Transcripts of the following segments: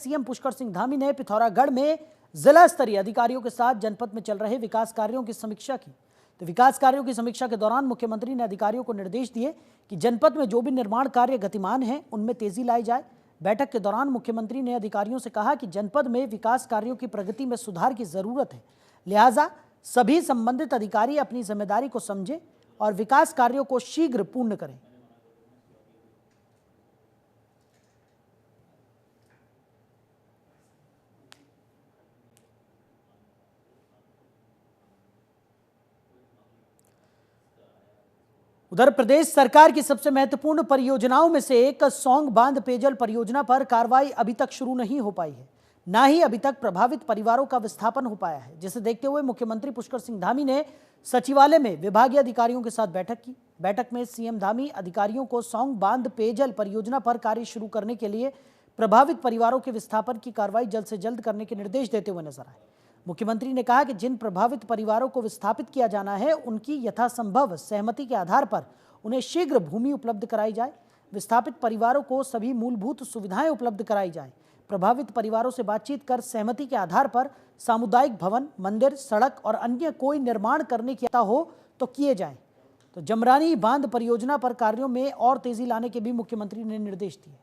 CM Pushkar Singh Dhami ने पिथौरागढ़ में जिला स्तरीय अधिकारियों के साथ जनपद में चल रहे विकास कार्यों की समीक्षा की। तो विकास कार्यों की समीक्षा के दौरान मुख्यमंत्री ने अधिकारियों को निर्देश दिए कि जनपद में जो भी निर्माण कार्य गतिमान हैं उनमें तेजी लाई जाए। बैठक के दौरान मुख्यमंत्री ने अधिकारियों से कहा कि जनपद में विकास कार्यों की प्रगति में सुधार की जरूरत है, लिहाजा सभी संबंधित अधिकारी अपनी जिम्मेदारी को समझें और विकास कार्यों को शीघ्र पूर्ण करें। उधर प्रदेश सरकार की सबसे महत्वपूर्ण परियोजनाओं में से एक सौंग बांध पेयजल परियोजना पर कार्रवाई अभी तक शुरू नहीं हो पाई है, ना ही अभी तक प्रभावित परिवारों का विस्थापन हो पाया है, जिसे देखते हुए मुख्यमंत्री पुष्कर सिंह धामी ने सचिवालय में विभागीय अधिकारियों के साथ बैठक की। बैठक में सीएम धामी अधिकारियों को सौंग बांध पेयजल परियोजना पर कार्य शुरू करने के लिए प्रभावित परिवारों के विस्थापन की कार्रवाई जल्द से जल्द करने के निर्देश देते हुए नजर आए। मुख्यमंत्री ने कहा कि जिन प्रभावित परिवारों को विस्थापित किया जाना है उनकी यथासंभव सहमति के आधार पर उन्हें शीघ्र भूमि उपलब्ध कराई जाए। विस्थापित परिवारों को सभी मूलभूत सुविधाएं उपलब्ध कराई जाए। प्रभावित परिवारों से बातचीत कर सहमति के आधार पर सामुदायिक भवन, मंदिर, सड़क और अन्य कोई निर्माण करने की हो तो किए जाएं। तो जमरानी बांध परियोजना पर कार्यों में और तेजी लाने के भी मुख्यमंत्री ने निर्देश दिए।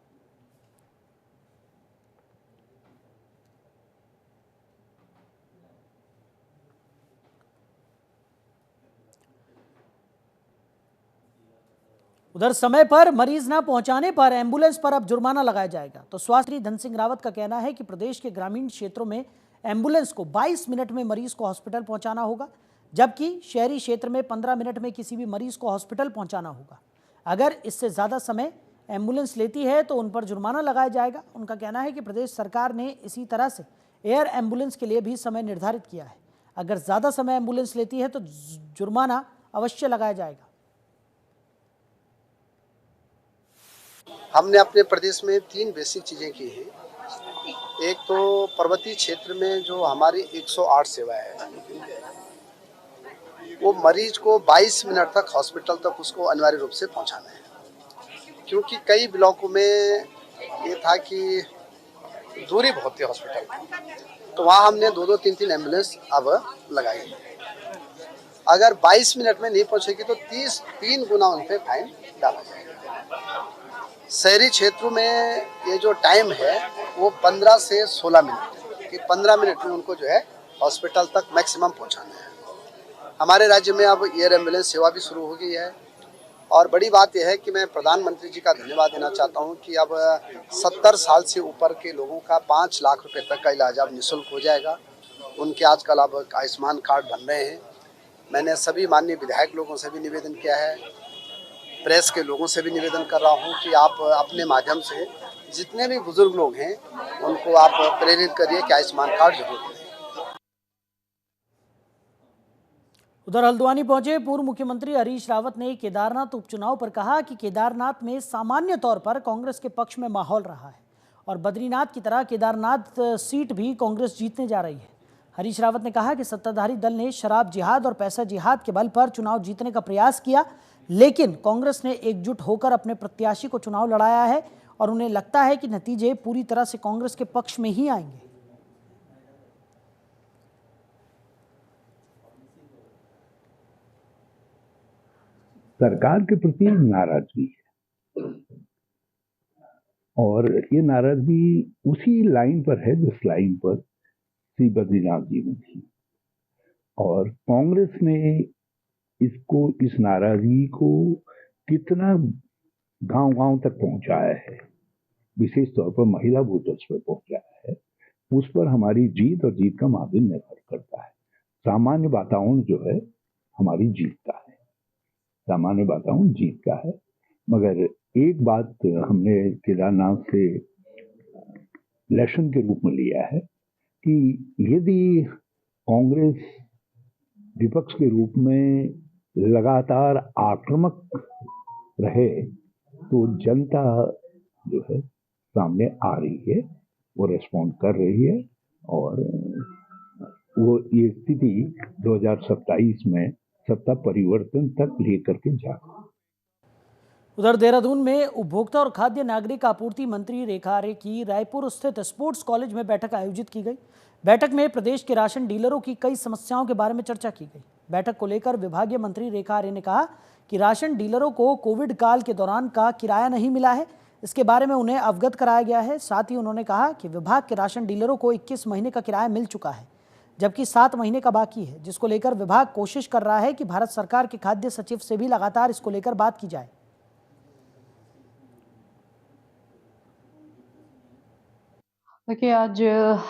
उधर समय पर मरीज न पहुंचाने पर एम्बुलेंस पर अब जुर्माना लगाया जाएगा। तो स्वास्थ्य मंत्री धन सिंह रावत का कहना है कि प्रदेश के ग्रामीण क्षेत्रों में एम्बुलेंस को 22 मिनट में मरीज को हॉस्पिटल पहुंचाना होगा, जबकि शहरी क्षेत्र में 15 मिनट में किसी भी मरीज को हॉस्पिटल पहुंचाना होगा। अगर इससे ज़्यादा समय एम्बुलेंस लेती है तो उन पर जुर्माना लगाया जाएगा। उनका कहना है कि प्रदेश सरकार ने इसी तरह से एयर एम्बुलेंस के लिए भी समय निर्धारित किया है। अगर ज़्यादा समय एम्बुलेंस लेती है तो जुर्माना अवश्य लगाया जाएगा। हमने अपने प्रदेश में 3 बेसिक चीज़ें की हैं। एक तो पर्वतीय क्षेत्र में जो हमारी 108 सेवाएं है, वो मरीज को 22 मिनट तक हॉस्पिटल तक उसको अनिवार्य रूप से पहुंचाना है, क्योंकि कई ब्लॉकों में ये था कि दूरी बहुत थी हॉस्पिटल की, तो वहाँ हमने 2-2, 3-3 एम्बुलेंस अब लगाई है। अगर 22 मिनट में नहीं पहुंचेगी तो 3 गुना उन पर फाइन डाला जाएगा। शहरी क्षेत्रों में ये जो टाइम है वो 15 से 16 मिनट है कि 15 मिनट में उनको जो है हॉस्पिटल तक मैक्सिमम पहुंचाना है। हमारे राज्य में अब एयर एम्बुलेंस सेवा भी शुरू हो गई है और बड़ी बात यह है कि मैं प्रधानमंत्री जी का धन्यवाद देना चाहता हूं कि अब 70 साल से ऊपर के लोगों का 5 लाख रुपए तक का इलाज अब निःशुल्क हो जाएगा। उनके आजकल अब आयुष्मान कार्ड बन रहे हैं। मैंने सभी माननीय विधायक लोगों से भी निवेदन किया है, प्रेस के लोगों से भी निवेदन कर रहा हूं कि आप अपने माध्यम से जितने भी बुजुर्ग लोग हैं उनको आप प्रेरित करिए कि आयुष्मान कार्ड जरूर करें। उधर हल्द्वानी पहुंचे पूर्व मुख्यमंत्री हरीश रावत ने केदारनाथ उपचुनाव पर कहा कि केदारनाथ में सामान्य तौर पर कांग्रेस के पक्ष में माहौल रहा है और बद्रीनाथ की तरह केदारनाथ सीट भी कांग्रेस जीतने जा रही है। हरीश रावत ने कहा कि सत्ताधारी दल ने शराब जिहाद और पैसा जिहाद के बल पर चुनाव जीतने का प्रयास किया, लेकिन कांग्रेस ने एकजुट होकर अपने प्रत्याशी को चुनाव लड़ाया है और उन्हें लगता है कि नतीजे पूरी तरह से कांग्रेस के पक्ष में ही आएंगे। सरकार के प्रति नाराजगी है और ये नाराजगी उसी लाइन पर है जिस लाइन पर श्री बद्रीनाथ जी में थी, और कांग्रेस ने इस नाराजगी को कितना गांव-गांव तक पहुंचाया है, विशेष तौर पर महिला वोटर्स पर पहुंचाया है, उस पर हमारी जीत और जीत का मार्जिन निर्भर करता है। सामान्य वातावरण जो है हमारी जीत का है, सामान्य वातावरण जीत का है। मगर एक बात हमने केदारनाथ से लेसन के रूप में लिया है कि यदि कांग्रेस विपक्ष के रूप में लगातार आक्रामक रहे तो जनता जो है सामने आ रही है, वो रेस्पॉन्ड कर रही है और वो ये स्थिति 2027 में सत्ता परिवर्तन तक लेकर के जा रही है। उधर देहरादून में उपभोक्ता और खाद्य नागरिक आपूर्ति मंत्री रेखा आर्य की रायपुर स्थित स्पोर्ट्स कॉलेज में बैठक आयोजित की गई। बैठक में प्रदेश के राशन डीलरों की कई समस्याओं के बारे में चर्चा की गई। बैठक को लेकर विभागीय मंत्री रेखा आर्य ने कहा कि राशन डीलरों को कोविड काल के दौरान का किराया नहीं मिला है, इसके बारे में उन्हें अवगत कराया गया है। साथ ही उन्होंने कहा कि विभाग के राशन डीलरों को 21 महीने का किराया मिल चुका है, जबकि 7 महीने का बाकी है, जिसको लेकर विभाग कोशिश कर रहा है कि भारत सरकार के खाद्य सचिव से भी लगातार इसको लेकर बात की जाए। देखिए, आज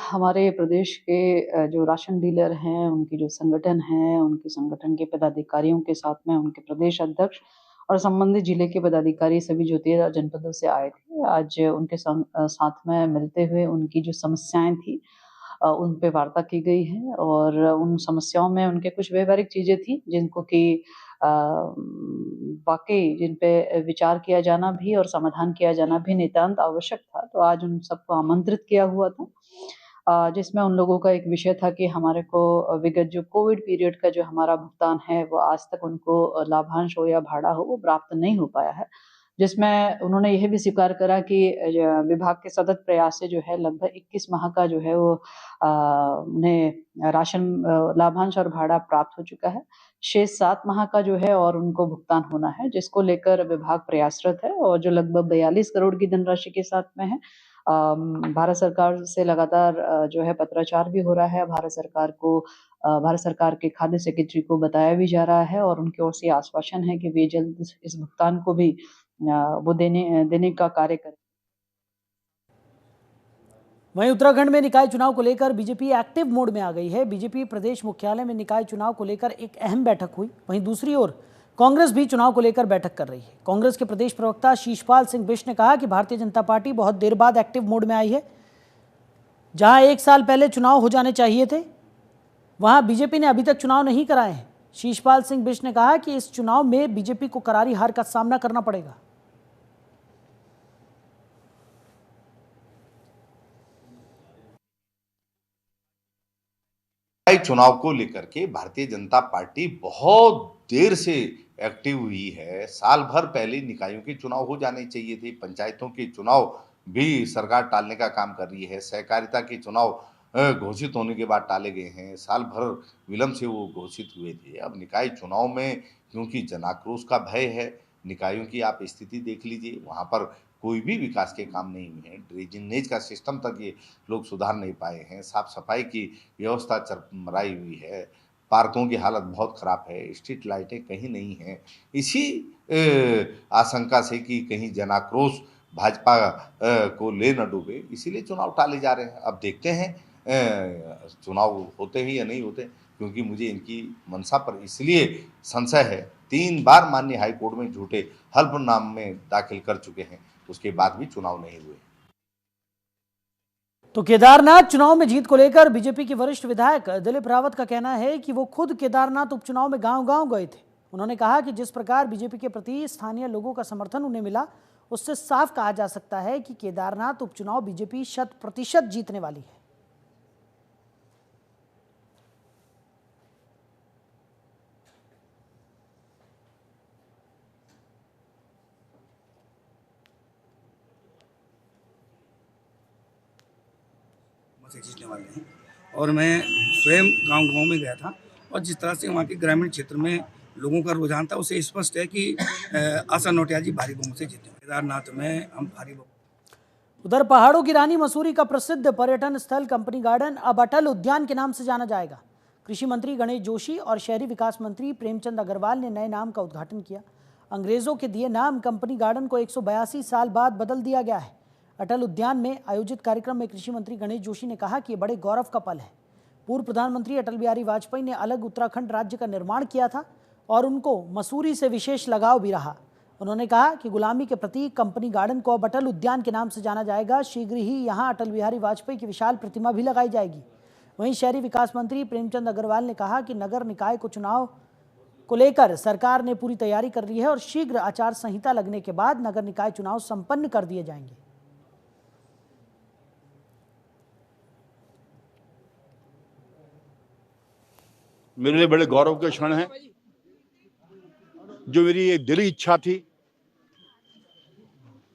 हमारे प्रदेश के जो राशन डीलर हैं, उनकी जो संगठन है, उनके संगठन के पदाधिकारियों के साथ में उनके प्रदेश अध्यक्ष और संबंधित जिले के पदाधिकारी सभी जो 13 जनपदों से आए थे, आज उनके साथ में मिलते हुए उनकी जो समस्याएँ थी उन पे वार्ता की गई है और उन समस्याओं में उनके कुछ व्यावहारिक चीज़ें थी जिनको कि वाक़ई जिन पे विचार किया जाना भी और समाधान किया जाना भी नितांत आवश्यक था। तो आज उन सबको आमंत्रित किया हुआ था जिसमें उन लोगों का एक विषय था कि हमारे को विगत जो कोविड पीरियड का जो हमारा भुगतान है, वो आज तक उनको लाभांश हो या भाड़ा हो, वो प्राप्त नहीं हो पाया है। जिसमें उन्होंने यह भी स्वीकार करा कि विभाग के सतत प्रयास से जो है लगभग 21 माह का जो है वो उन्हें राशन लाभांश और भाड़ा प्राप्त हो चुका है। शेष 7 माह का जो है और उनको भुगतान होना है, जिसको लेकर विभाग प्रयासरत है और जो लगभग 42 करोड़ की धनराशि के साथ में है। भारत सरकार से लगातार जो है पत्राचार भी हो रहा है। भारत सरकार के खाद्य सेक्रेटरी को बताया भी जा रहा है और उनकी ओर से आश्वासन है कि वे जल्द इस भुगतान को भी वो देने का कार्य करें। वहीं उत्तराखंड में निकाय चुनाव को लेकर बीजेपी एक्टिव मोड में आ गई है। बीजेपी प्रदेश मुख्यालय में निकाय चुनाव को लेकर एक अहम बैठक हुई। वहीं दूसरी ओर कांग्रेस भी चुनाव को लेकर बैठक कर रही है। कांग्रेस के प्रदेश प्रवक्ता शीशपाल सिंह बिष्ट ने कहा कि भारतीय जनता पार्टी बहुत देर बाद एक्टिव मोड में आई है। जहां 1 साल पहले चुनाव हो जाने चाहिए थे, वहां बीजेपी ने अभी तक चुनाव नहीं कराए हैं। शीशपाल सिंह बिष्ट ने कहा कि इस चुनाव में बीजेपी को करारी हार का सामना करना पड़ेगा। चुनाव को लेकर के भारतीय जनता पार्टी बहुत देर से एक्टिव हुई है। साल भर पहले निकायों के चुनाव हो जाने चाहिए थे, पंचायतों के चुनाव भी सरकार टालने का काम कर रही है। सहकारिता के चुनाव घोषित होने के बाद टाले गए हैं, साल भर विलंब से वो घोषित हुए थे। अब निकाय चुनाव में क्योंकि जनाक्रोश का भय है, निकायों की आप स्थिति देख लीजिए, वहाँ पर कोई भी विकास के काम नहीं हुए हैं। ड्रेनेज का सिस्टम तक ये लोग सुधार नहीं पाए हैं। साफ सफाई की व्यवस्था चरमराई हुई है। पार्कों की हालत बहुत खराब है। स्ट्रीट लाइटें कहीं नहीं हैं। इसी आशंका से कि कहीं जनाक्रोश भाजपा को ले न डूबे, इसीलिए चुनाव टाले जा रहे हैं। अब देखते हैं चुनाव होते हैं या नहीं होते, क्योंकि मुझे इनकी मंशा पर इसलिए संशय है। 3 बार माननीय हाई कोर्ट में झूठे हल्फनामे दाखिल कर चुके हैं, उसके बाद भी चुनाव नहीं हुए। तो केदारनाथ चुनाव में जीत को लेकर बीजेपी के वरिष्ठ विधायक दिलीप रावत का कहना है कि वो खुद केदारनाथ उपचुनाव में गांव-गांव गए थे। उन्होंने कहा कि जिस प्रकार बीजेपी के प्रति स्थानीय लोगों का समर्थन उन्हें मिला, उससे साफ कहा जा सकता है कि केदारनाथ उपचुनाव बीजेपी 100% जीतने वाली है। से जीतने वाले हैं। और मैं स्वयं गांव-गांव में गया था और जिस तरह से वहाँ के ग्रामीण क्षेत्र में लोगों का रुझान था, उससे स्पष्ट है कि आशा नोटियाल जी भारी बहुमत से जीते। केदारनाथ में हम भारी बहुमत। उधर पहाड़ों की रानी मसूरी का प्रसिद्ध पर्यटन स्थल कंपनी गार्डन अब अटल उद्यान के नाम से जाना जाएगा। कृषि मंत्री गणेश जोशी और शहरी विकास मंत्री प्रेमचंद अग्रवाल ने नए नाम का उद्घाटन किया। अंग्रेजों के दिए नाम कंपनी गार्डन को 182 साल बाद बदल दिया गया है। अटल उद्यान में आयोजित कार्यक्रम में कृषि मंत्री गणेश जोशी ने कहा कि ये बड़े गौरव का पल है। पूर्व प्रधानमंत्री अटल बिहारी वाजपेयी ने अलग उत्तराखंड राज्य का निर्माण किया था और उनको मसूरी से विशेष लगाव भी रहा। उन्होंने कहा कि गुलामी के प्रतीक कंपनी गार्डन को अब अटल उद्यान के नाम से जाना जाएगा। शीघ्र ही यहाँ अटल बिहारी वाजपेयी की विशाल प्रतिमा भी लगाई जाएगी। वहीं शहरी विकास मंत्री प्रेमचंद अग्रवाल ने कहा कि नगर निकाय को चुनाव को लेकर सरकार ने पूरी तैयारी कर ली है और शीघ्र आचार संहिता लगने के बाद नगर निकाय चुनाव संपन्न कर दिए जाएंगे। मेरे लिए बड़े गौरव के क्षण हैं। जो मेरी एक दिली इच्छा थी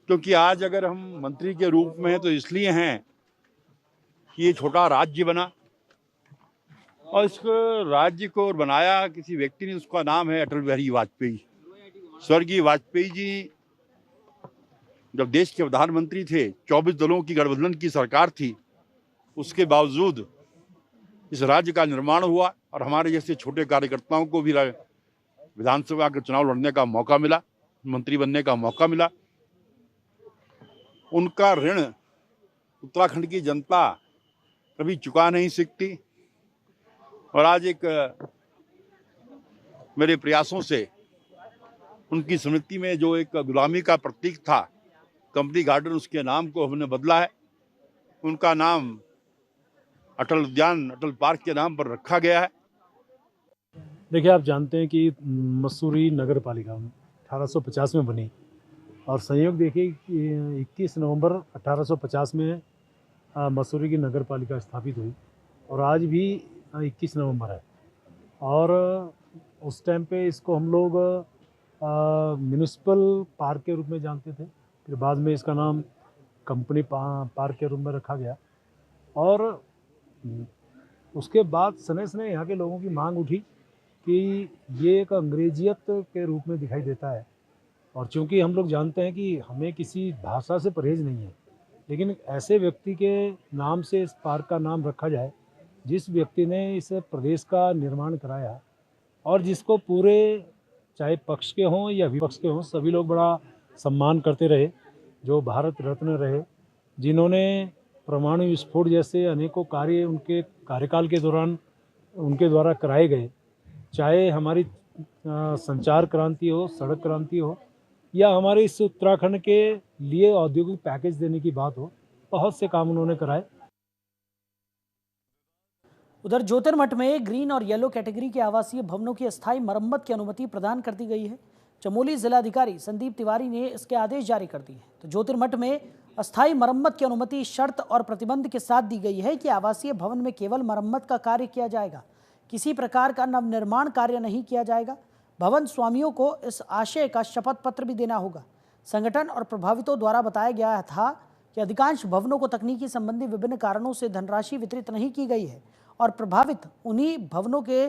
क्योंकि आज अगर हम मंत्री के रूप में हैं तो इसलिए हैं कि ये छोटा राज्य बना और इस राज्य को बनाया किसी व्यक्ति ने, उसका नाम है अटल बिहारी वाजपेयी। स्वर्गीय वाजपेयी जी जब देश के प्रधानमंत्री थे, 24 दलों की गठबंधन की सरकार थी, उसके बावजूद इस राज्य का निर्माण हुआ और हमारे जैसे छोटे कार्यकर्ताओं को भी विधानसभा के चुनाव लड़ने का मौका मिला, मंत्री बनने का मौका मिला। उनका ऋण उत्तराखंड की जनता कभी चुका नहीं सकती और आज एक मेरे प्रयासों से उनकी स्मृति में जो एक गुलामी का प्रतीक था कंपनी गार्डन, उसके नाम को हमने बदला है। उनका नाम अटल उद्यान, अटल पार्क के नाम पर रखा गया है। देखिए, आप जानते हैं कि मसूरी नगर पालिका 1850 में बनी और संयोग देखिए कि 21 नवंबर 1850 में मसूरी की नगर पालिका स्थापित हुई और आज भी 21 नवंबर है। और उस टाइम पे इसको हम लोग म्यूनिसिपल पार्क के रूप में जानते थे, फिर बाद में इसका नाम कंपनी पार्क के रूप में रखा गया। और उसके बाद सने सने यहाँ के लोगों की मांग उठी कि ये एक अंग्रेजियत के रूप में दिखाई देता है और चूँकि हम लोग जानते हैं कि हमें किसी भाषा से परहेज नहीं है, लेकिन ऐसे व्यक्ति के नाम से इस पार्क का नाम रखा जाए जिस व्यक्ति ने इस प्रदेश का निर्माण कराया और जिसको पूरे चाहे पक्ष के हों या विपक्ष के हों सभी लोग बड़ा सम्मान करते रहे, जो भारत रत्न रहे, जिन्होंने परमाणु विस्फोट जैसे अनेकों कार्य उनके कार्यकाल के दौरान उनके द्वारा कराए गए, चाहे हमारी संचार क्रांति हो, सड़क क्रांति हो या हमारे इस उत्तराखंड के लिए औद्योगिक पैकेज देने की बात हो, बहुत से काम उन्होंने कराए। उधर ज्योतिर्मठ में ग्रीन और येलो कैटेगरी के आवासीय भवनों की अस्थायी मरम्मत की अनुमति प्रदान कर दी गई है। चमोली जिलाधिकारी संदीप तिवारी ने इसके आदेश जारी कर दिए हैं। तो ज्योतिर्मठ में अस्थायी मरम्मत की अनुमति शर्त और प्रतिबंध के साथ दी गई है कि आवासीय भवन में केवल मरम्मत का कार्य किया जाएगा, किसी प्रकार का नवनिर्माण कार्य नहीं किया जाएगा। भवन स्वामियों को इस आशय का शपथ पत्र भी देना होगा। संगठन और प्रभावितों द्वारा बताया गया था कि अधिकांश भवनों को तकनीकी संबंधी विभिन्न कारणों से धनराशि वितरित नहीं की गई है और प्रभावित उन्हीं भवनों के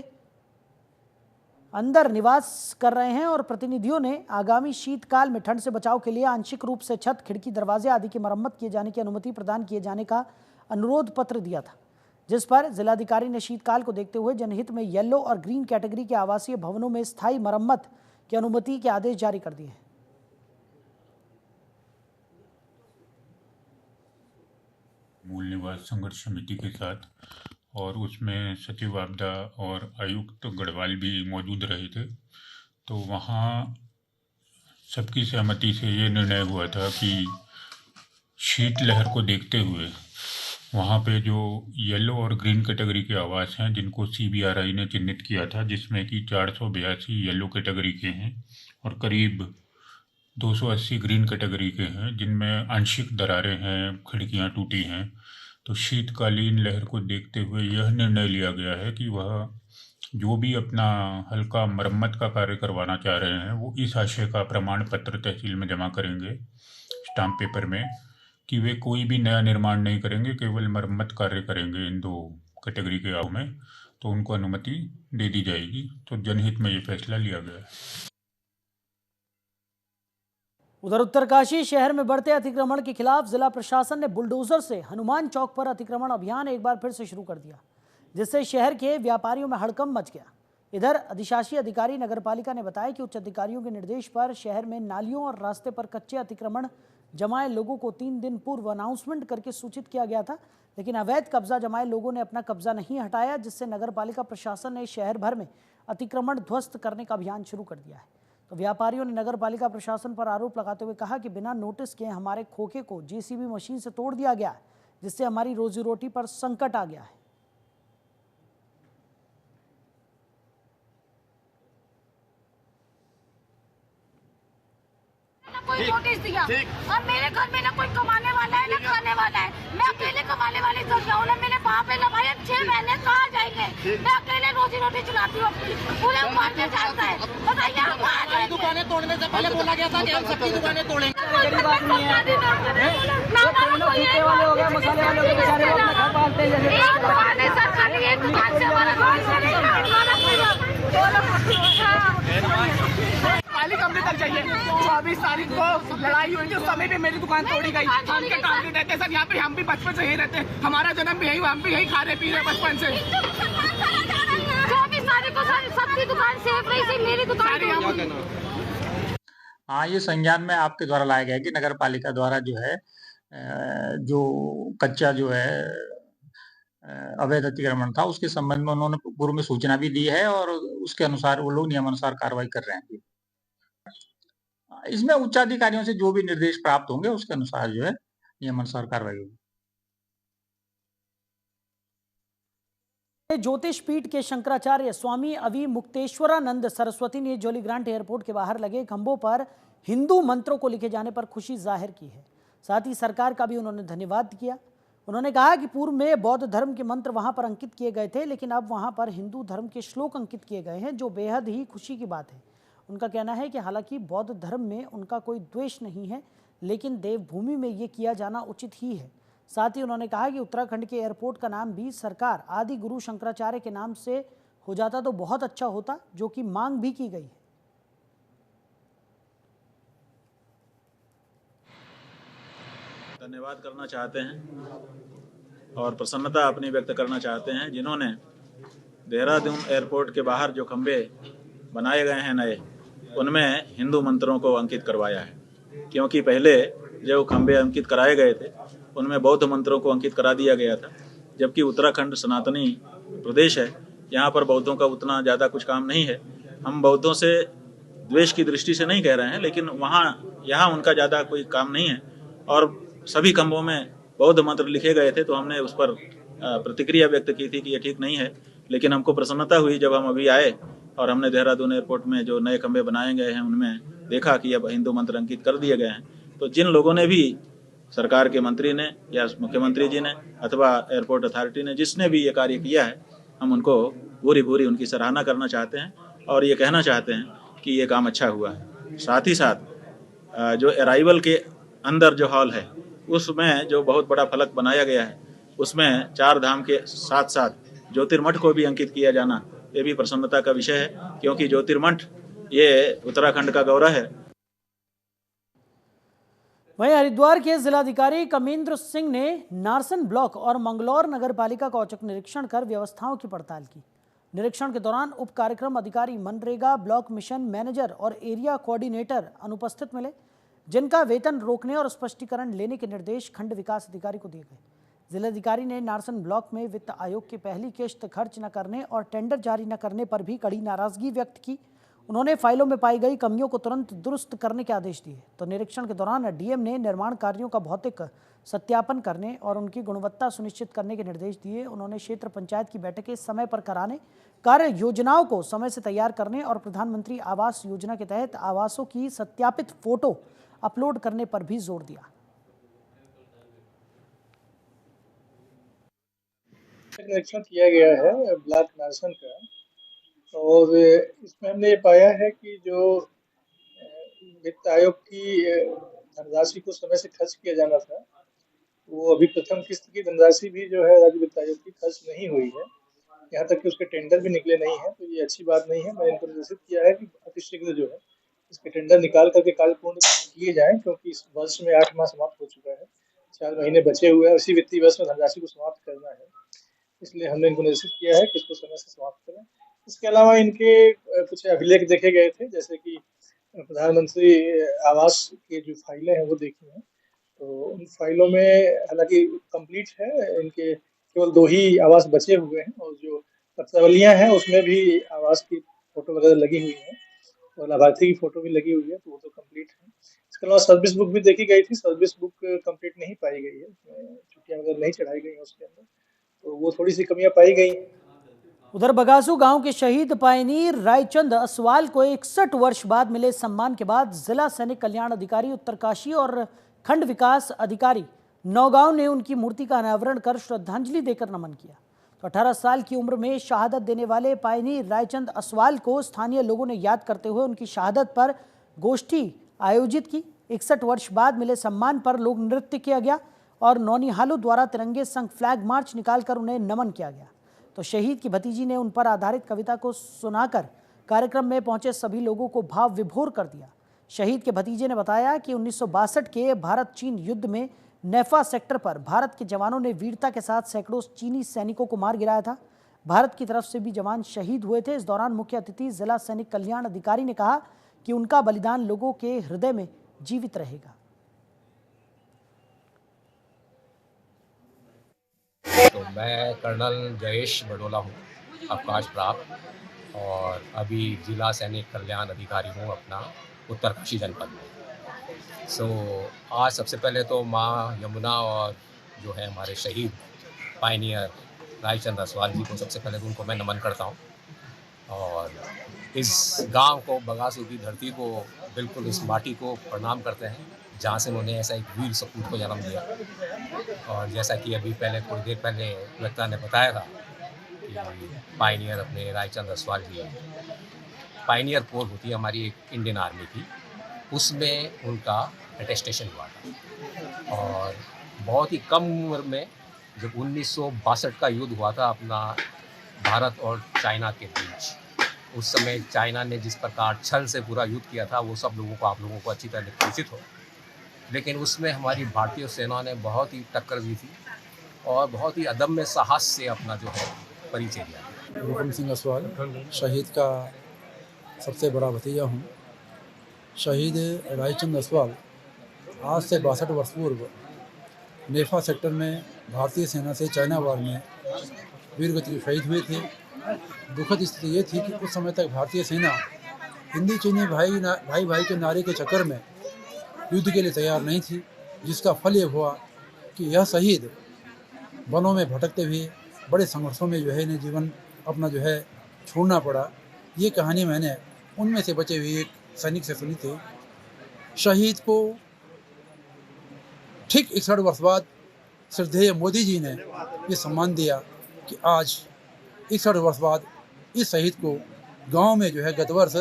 अंदर निवास कर रहे हैं और प्रतिनिधियों ने आगामी शीतकाल में ठंड से बचाव के लिए आंशिक रूप से छत, खिड़की, दरवाजे आदि की मरम्मत किए जाने की अनुमति प्रदान किए जाने का अनुरोध पत्र दिया था, जिस पर जिलाधिकारी ने शीतकाल को देखते हुए जनहित में येलो और ग्रीन कैटेगरी के आवासीय भवनों में स्थायी मरम्मत की अनुमति के आदेश जारी कर दिए हैं। मूल निवास संघर्ष समिति के साथ और उसमें सचिव आपदा और आयुक्त गढ़वाल भी मौजूद रहे थे। तो वहाँ सबकी सहमति से ये निर्णय हुआ था कि शीतलहर को देखते हुए वहाँ पे जो येलो और ग्रीन कैटेगरी के आवास हैं जिनको CBRI ने चिन्हित किया था, जिसमें कि 482 येलो कैटेगरी के हैं और करीब 280 ग्रीन कैटेगरी के हैं, जिनमें आंशिक दरारें हैं, खिड़कियाँ टूटी हैं। तो शीतकालीन लहर को देखते हुए यह निर्णय लिया गया है कि वह जो भी अपना हल्का मरम्मत का कार्य करवाना चाह रहे हैं वो इस आशय का प्रमाण पत्र तहसील में जमा करेंगे स्टाम्प पेपर में कि वे कोई भी नया निर्माण नहीं करेंगे, केवल मरम्मत कार्य करेंगे इन 2 कैटेगरी के आव में, तो उनको अनुमति दे दी जाएगी। तो जनहित में ये फैसला लिया गया है। उधर उत्तरकाशी शहर में बढ़ते अतिक्रमण के खिलाफ जिला प्रशासन ने बुलडोजर से हनुमान चौक पर अतिक्रमण अभियान एक बार फिर से शुरू कर दिया, जिससे शहर के व्यापारियों में हड़कंप मच गया। इधर अधिशासी अधिकारी नगरपालिका ने बताया कि उच्च अधिकारियों के निर्देश पर शहर में नालियों और रास्ते पर कच्चे अतिक्रमण जमाए लोगों को 3 दिन पूर्व अनाउंसमेंट करके सूचित किया गया था, लेकिन अवैध कब्जा जमाए लोगों ने अपना कब्जा नहीं हटाया, जिससे नगरपालिका प्रशासन ने शहर भर में अतिक्रमण ध्वस्त करने का अभियान शुरू कर दिया है। तो व्यापारियों ने नगरपालिका प्रशासन पर आरोप लगाते हुए कहा कि बिना नोटिस के हमारे खोखे को JCB मशीन से तोड़ दिया गया है, जिससे हमारी रोजी रोटी पर संकट आ गया है। कोई नोटिस दिया और मेरे घर में ना कोई कमाने वाला है ना खाने वाला है। मैं अकेले कमाने वाली थोड़ी हूँ ना, मेरे बाप है ना भाई, 6 महीने कहाँ जाएंगे। मैं अकेले रोजी रोटी चलाती हूँ अपनी, पूरे ऊपर के जानता है। बताइए हम कहाँ जाएंगे? दुकानें तोड़ने से पहले बोला गया था कि हम सबकी दुकानें तोड़ेंगे। मसाले वाले हो गए, मसाले वाले हो गए, बेचारे लोग घर पालते हैं। एक दुकान है सर, खाली एक दुकान से हमारा पहली कंपनी तक चाहिए। 24 तारीख को लड़ाई हुई थी, उस समय भी मेरी दुकान तोड़ी गई। हम के टारगेट रहते सर, यहाँ पे हम भी बचपन से यही रहते हैं, हमारा जन्म भी यही, हम भी यही खा रहे पी रहे बचपन से। 24 तारीख को सर सबकी दुकान सेफ रही थी, मेरी दुकान। हाँ, ये संज्ञान में आपके द्वारा लाया गया है कि नगर पालिका द्वारा जो है जो कच्चा जो है अवैध अतिक्रमण था, उसके संबंध में उन्होंने पूर्व में सूचना भी दी है और उसके अनुसार वो लोग नियमानुसार कार्रवाई कर रहे हैं। इसमें उच्चाधिकारियों से जो भी निर्देश प्राप्त होंगे उसके अनुसार जो है नियमानुसार कार्रवाई होगी। ज्योतिष पीठ के शंकराचार्य स्वामी अवि मुक्तेश्वरानंद सरस्वती ने जॉलीग्रांट एयरपोर्ट के बाहर लगे खंभों पर हिंदू मंत्रों को लिखे जाने पर खुशी जाहिर की है। साथ ही सरकार का भी उन्होंने धन्यवाद किया। उन्होंने कहा कि पूर्व में बौद्ध धर्म के मंत्र वहां पर अंकित किए गए थे, लेकिन अब वहां पर हिंदू धर्म के श्लोक अंकित किए गए हैं, जो बेहद ही खुशी की बात है। उनका कहना है कि हालांकि बौद्ध धर्म में उनका कोई द्वेष नहीं है, लेकिन देवभूमि में ये किया जाना उचित ही है। साथ ही उन्होंने कहा कि उत्तराखंड के एयरपोर्ट का नाम भी सरकार आदि गुरु शंकराचार्य के नाम से हो जाता तो बहुत अच्छा होता, जो कि मांग भी की गई है। धन्यवाद करना चाहते हैं और प्रसन्नता अपनी व्यक्त करना चाहते हैं जिन्होंने देहरादून एयरपोर्ट के बाहर जो खंभे बनाए गए हैं नए, उनमें हिंदू मंत्रों को अंकित करवाया है। क्योंकि पहले जो खंभे अंकित कराए गए थे उनमें बौद्ध मंत्रों को अंकित करा दिया गया था, जबकि उत्तराखंड सनातनी प्रदेश है, यहाँ पर बौद्धों का उतना ज़्यादा कुछ काम नहीं है। हम बौद्धों से द्वेष की दृष्टि से नहीं कह रहे हैं, लेकिन यहाँ उनका ज़्यादा कोई काम नहीं है और सभी खंभों में बौद्ध मंत्र लिखे गए थे, तो हमने उस पर प्रतिक्रिया व्यक्त की थी कि ये ठीक नहीं है। लेकिन हमको प्रसन्नता हुई जब हम अभी आए और हमने देहरादून एयरपोर्ट में जो नए खंभे बनाए गए हैं उनमें देखा कि अब हिंदू मंत्र अंकित कर दिए गए हैं। तो जिन लोगों ने भी, सरकार के मंत्री ने या मुख्यमंत्री जी ने अथवा एयरपोर्ट अथॉरिटी ने, जिसने भी ये कार्य किया है, हम उनको भूरी भूरी उनकी सराहना करना चाहते हैं और ये कहना चाहते हैं कि ये काम अच्छा हुआ है। साथ ही साथ जो अराइवल के अंदर जो हॉल है उसमें जो बहुत बड़ा फलक बनाया गया है, उसमें 4 धाम के साथ साथ ज्योतिर्मठ को भी अंकित किया जाना, ये भी प्रसन्नता का विषय है, क्योंकि ज्योतिर्मठ ये उत्तराखंड का गौरव है। वहीं हरिद्वार के जिलाधिकारी कमेंद्र सिंह ने नारसन ब्लॉक और मंगलौर नगर पालिका का औचक निरीक्षण कर व्यवस्थाओं की पड़ताल की। निरीक्षण के दौरान उप कार्यक्रम अधिकारी, मनरेगा ब्लॉक मिशन मैनेजर और एरिया कोऑर्डिनेटर अनुपस्थित मिले, जिनका वेतन रोकने और स्पष्टीकरण लेने के निर्देश खंड विकास अधिकारी को दिए गए। जिलाधिकारी ने नारसन ब्लॉक में वित्त आयोग की पहली किश्त खर्च न करने और टेंडर जारी न करने पर भी कड़ी नाराजगी व्यक्त की। उन्होंने फाइलों में पाई गई कमियों को तुरंत दुरुस्त करने के आदेश दिए। तो निरीक्षण के दौरान डीएम ने निर्माण कार्यों का भौतिक सत्यापन करने और उनकी गुणवत्ता सुनिश्चित करने के निर्देश दिए। उन्होंने क्षेत्र पंचायत की बैठकें समय पर कराने, कार्य योजनाओं को समय से तैयार करने और प्रधानमंत्री आवास योजना के तहत आवासों की सत्यापित फोटो अपलोड करने पर भी जोर दिया। निरीक्षण किया गया है ब्लॉक नारसन का, और इसमें हमने ये पाया है कि जो वित्त आयोग की धनराशि को समय से खर्च किया जाना था, वो अभी प्रथम किस्त की धनराशि भी जो है राज्य वित्त आयोग की खर्च नहीं हुई है, यहाँ तक कि उसके टेंडर भी निकले नहीं है। तो ये अच्छी बात नहीं है। मैंने इनको निर्देशित किया है कि अतिशीघ्र जो है इसके टेंडर निकाल करके कार्य पूर्ण किए जाएं, क्योंकि इस वर्ष में 8 माह समाप्त हो चुका है, 4 महीने बचे हुए हैं, इसी वित्तीय वर्ष में धनराशि को समाप्त करना है। इसलिए हमने इनको निर्देशित किया है कि इसको समय से समाप्त करें। इसके अलावा इनके कुछ अभिलेख देखे गए थे, जैसे कि प्रधानमंत्री आवास के जो फाइलें हैं वो देखी हैं, तो उन फाइलों में हालांकि कंप्लीट है, इनके केवल 2 ही आवास बचे हुए हैं और जो पत्रावलियां हैं उसमें भी आवास की फोटो वगैरह लगी हुई है और लाभार्थी की फोटो भी लगी हुई है, तो वो तो कंप्लीट है। इसके अलावा सर्विस बुक भी देखी गई थी, सर्विस बुक कंप्लीट नहीं पाई गई है, छुट्टियां वगैरह नहीं चढ़ाई गई हैं उसके अंदर, तो वो थोड़ी सी कमियां पाई गई। उधर बगासू गांव के शहीद पायनीर रायचंद असवाल को 61 वर्ष बाद मिले सम्मान के बाद जिला सैनिक कल्याण अधिकारी उत्तरकाशी और खंड विकास अधिकारी नौगांव ने उनकी मूर्ति का अनावरण कर श्रद्धांजलि देकर नमन किया। तो 18 साल की उम्र में शहादत देने वाले पायनीर रायचंद असवाल को स्थानीय लोगों ने याद करते हुए उनकी शहादत पर गोष्ठी आयोजित की। 61 वर्ष बाद मिले सम्मान पर लोक नृत्य किया गया और नौनिहालों द्वारा तिरंगे संग फ्लैग मार्च निकालकर उन्हें नमन किया गया। तो शहीद की भतीजी ने उन पर आधारित कविता को सुनाकर कार्यक्रम में पहुंचे सभी लोगों को भाव विभोर कर दिया। शहीद के भतीजे ने बताया कि 1962 के भारत चीन युद्ध में नेफा सेक्टर पर भारत के जवानों ने वीरता के साथ सैकड़ों चीनी सैनिकों को मार गिराया था। भारत की तरफ से भी जवान शहीद हुए थे। इस दौरान मुख्य अतिथि जिला सैनिक कल्याण अधिकारी ने कहा कि उनका बलिदान लोगों के हृदय में जीवित रहेगा। तो मैं कर्नल जयेश बडोला हूँ, अवकाश प्राप्त, और अभी जिला सैनिक कल्याण अधिकारी हूँ अपना उत्तरकाशी जनपद में। आज सबसे पहले तो माँ यमुना और जो है हमारे शहीद पायनियर रायचंद असवाल जी को सबसे पहले तो उनको मैं नमन करता हूँ, और इस गांव को, बगासू की धरती को, बिल्कुल इस माटी को प्रणाम करते हैं जहाँ से उन्होंने ऐसा एक वीर सपूत को जन्म दिया। और जैसा कि अभी पहले थोड़ी देर पहले वक्ता ने बताया था कि पायनियर अपने रायचंद असवाल जी, पायनियर कोर होती है हमारी एक इंडियन आर्मी की, उसमें उनका अटेस्टेशन हुआ था। और बहुत ही कम उम्र में, जब 1962 का युद्ध हुआ था अपना भारत और चाइना के बीच, उस समय चाइना ने जिस प्रकार छल से पूरा युद्ध किया था वो सब लोगों को, आप लोगों को अच्छी तरह परिचित हो। लेकिन उसमें हमारी भारतीय सेना ने बहुत ही टक्कर दी थी और बहुत ही अदम्य साहस से अपना जो है परिचय दिया। हुकुम सिंह असवाल शहीद का सबसे बड़ा भतीजा हूँ। शहीद रायचंद असवाल आज से 62 वर्ष पूर्व नेफा सेक्टर में भारतीय सेना से चाइना वार में वीरगति शहीद हुए थे। दुखद स्थिति ये थी कि उस समय तक भारतीय सेना हिंदी चीनी भाई के नारे के चक्कर में युद्ध के लिए तैयार नहीं थी, जिसका फल ये हुआ कि यह शहीद वनों में भटकते हुए बड़े संघर्षों में जो है इन्हें जीवन अपना जो है छोड़ना पड़ा। ये कहानी मैंने उनमें से बचे हुए एक सैनिक से सुनी थी। शहीद को ठीक 61 वर्ष बाद श्रद्धेय मोदी जी ने ये सम्मान दिया कि आज 61 वर्ष बाद इस शहीद को गांव में जो है गत वर्ष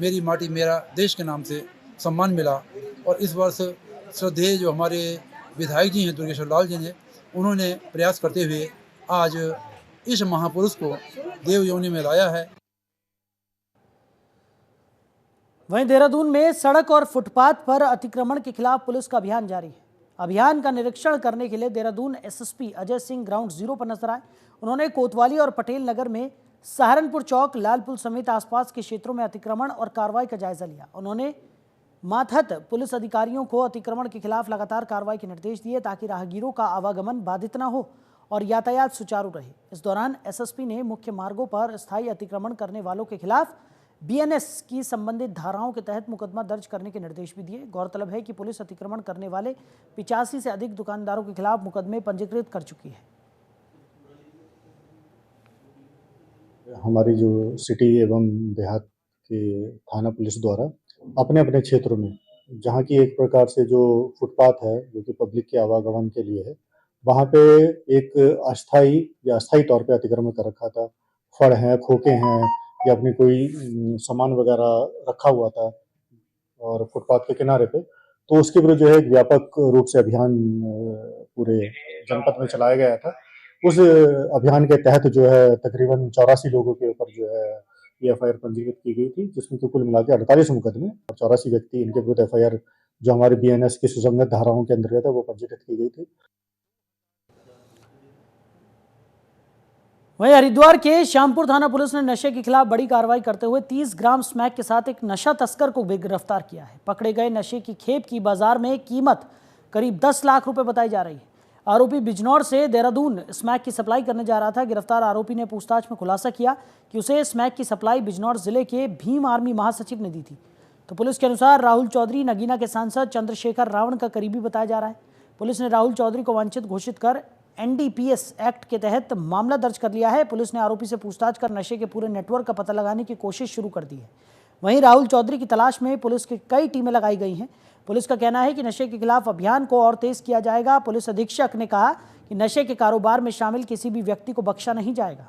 मेरी माटी मेरा देश के नाम से सम्मान मिला, और इस वर्ष श्रद्धेय जो हमारे विधायक जी हैं दुर्गेश्वर लाल जी ने, उन्होंने प्रयास करते हुए आज इस महापुरुष को देव योनि में लाया है। वहीं देहरादून में सड़क और फुटपाथ पर अतिक्रमण के खिलाफ पुलिस का अभियान जारी है। अभियान का निरीक्षण करने के लिए Dehradun SSP Ajay Singh ground zero पर नजर आए। उन्होंने कोतवाली और पटेल नगर में सहारनपुर चौक, लालपुर समेत आसपास के क्षेत्रों में अतिक्रमण और कार्रवाई का जायजा लिया। उन्होंने मातहत पुलिस अधिकारियों को अतिक्रमण के खिलाफ लगातार कार्रवाई के निर्देश दिए ताकि राहगीरों का आवागमन बाधित न हो और यातायात सुचारू रहे। इस दौरान एसएसपी ने मुख्य मार्गों पर स्थायी अतिक्रमण करने वालों के खिलाफ बीएनएस की संबंधित धाराओं के तहत मुकदमा दर्ज करने के निर्देश भी दिए। गौरतलब है कि पुलिस अतिक्रमण करने वाले 85 से अधिक दुकानदारों के खिलाफ मुकदमे पंजीकृत कर चुकी है। हमारी जो सिटी एवं देहात के थाना पुलिस द्वारा अपने अपने क्षेत्रों में, जहाँ की एक प्रकार से जो फुटपाथ है जो कि पब्लिक के आवागमन के लिए है, वहाँ पे एक अस्थायी तौर पे अतिक्रमण कर रखा था। फड़ हैं, खोखे हैं या अपनी कोई सामान वगैरह रखा हुआ था और फुटपाथ के किनारे पे, तो उसके विरुद्ध जो है एक व्यापक रूप से अभियान पूरे जनपद में चलाया गया था। उस अभियान के तहत जो है तकरीबन 84 लोगों के ऊपर जो है ये एफआईआर पंजीकृत की गई थी, जिसमें कि कुल मिला के 48 मुकदमे और 84 व्यक्ति इनके विरुद्ध एफआईआर जो हमारे बीएनएस की सुसंगत धाराओं के अंतर्गत है वो पंजीकृत की गई थी। वहीं हरिद्वार के श्यामपुर थाना पुलिस ने नशे के खिलाफ बड़ी कार्रवाई करते हुए 30 ग्राम स्मैक के साथ एक नशा तस्कर को भी गिरफ्तार किया है। पकड़े गए नशे की खेप की बाजार में कीमत करीब 10 लाख रुपए बताई जा रही है। आरोपी बिजनौर से देहरादून स्मैक की सप्लाई करने जा रहा था। गिरफ्तार आरोपी ने पूछताछ में खुलासा किया कि उसे स्मैक की सप्लाई बिजनौर जिले के भीम आर्मी महासचिव ने दी थी। तो पुलिस के अनुसार राहुल चौधरी नगीना के सांसद चंद्रशेखर रावण का करीबी बताया जा रहा है। पुलिस ने राहुल चौधरी को वांछित घोषित कर एनडीपीएस एक्ट के तहत मामला दर्ज कर लिया है। पुलिस ने आरोपी से पूछताछ कर नशे के पूरे नेटवर्क का पता लगाने की कोशिश शुरू कर दी है। वहीं राहुल चौधरी की तलाश में पुलिस की कई टीमें लगाई गई हैं। पुलिस का कहना है कि नशे के खिलाफ अभियान को और तेज किया जाएगा। पुलिस अधीक्षक ने कहा कि नशे के कारोबार में शामिल किसी भी व्यक्ति को बख्शा नहीं जाएगा।